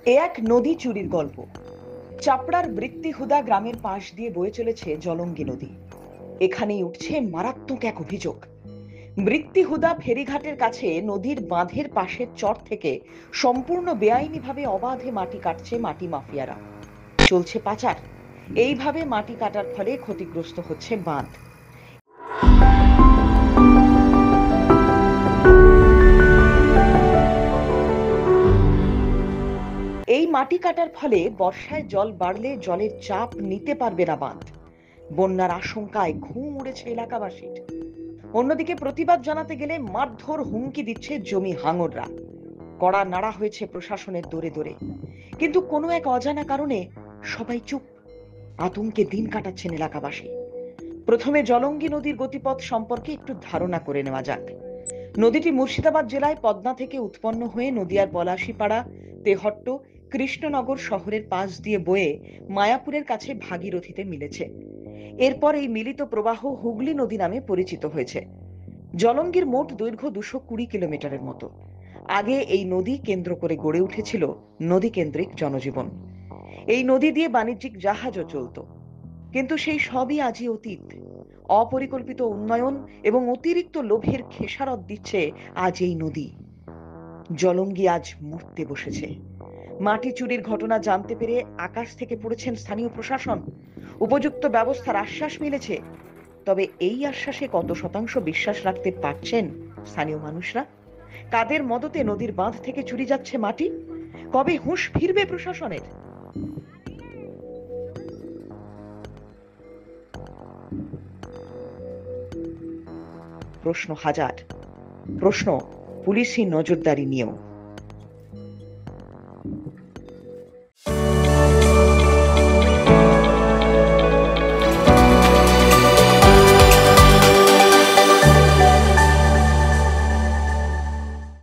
এ এক নদী চুরির গল্প। চাপড়ার বৃত্তিহুদা গ্রামের পাশ দিয়ে বয়ে চলেছে জলঙ্গি নদী। এখানেই উঠছে মারাত্মক এক অভিযোগ। বৃত্তিহুদা ফেরিঘাটের কাছে নদীর বাঁধের পাশের চর থেকে সম্পূর্ণ বেআইনিভাবে অবাধে মাটি কাটছে মাটি মাফিয়ারা। চলছে পাচার। এইভাবে মাটি কাটার ফলে ক্ষতিগ্রস্ত হচ্ছে বাঁধ। এই মাটি কাটার ফলে বর্ষায় জল বাড়লে জলের চাপ নিতে পারবে না বাঁধ। বন্যার আশঙ্কায় ঘুম উড়েছে এলাকাবাসীর। অন্যদিকে প্রতিবাদ জানাতে গেলে মারধর, হুমকি দিচ্ছে জমি হাঙররা। কড়া নাড়া হয়েছে প্রশাসনের দৌড়ে দৌড়ে, কিন্তু কোনো এক অজানা কারণে সবাই চুপ। আতঙ্কে দিন কাটাচ্ছেন এলাকাবাসী। প্রথমে জলঙ্গি নদীর গতিপথ সম্পর্কে একটু ধারণা করে নেওয়া যাক। নদীটি মুর্শিদাবাদ জেলায় পদ্মা থেকে উৎপন্ন হয়ে নদিয়ার পলাশীপাড়া, তেহট্ট, কৃষ্ণনগর শহরের পাশ দিয়ে বয়ে মায়াপুরের কাছে ভাগীরথীতে মিলেছে। এরপর এই মিলিত প্রবাহ হুগলি নদী নামে পরিচিত হয়েছে। জলঙ্গির মোট দৈর্ঘ্য 220 কিলোমিটারের মতো। আগে এই নদী কেন্দ্র করে গড়ে উঠেছিল নদী কেন্দ্রিক জনজীবন। এই নদী দিয়ে বাণিজ্যিক জাহাজও চলত, কিন্তু সেই সবই আজই অতীত। অপরিকল্পিত উন্নয়ন এবং অতিরিক্ত লোভের খেসারত দিচ্ছে আজ এই নদী। জলঙ্গি আজ মরতে বসেছে। মাটি চুরির ঘটনা জানতে পেরে আকাশ থেকে পড়েছেন স্থানীয় প্রশাসন। উপযুক্ত ব্যবস্থার আশ্বাস মিলেছে, তবে এই আশ্বাসে কত শতাংশ বিশ্বাস রাখতে পারছেন স্থানীয় মানুষরা? কাদের মদতে নদীর বাঁধ থেকে চুরি যাচ্ছে মাটি? কবে হুঁশ ফিরবে প্রশাসনের? প্রশ্ন হাজার। প্রশ্ন পুলিশি নজরদারি নিয়েও।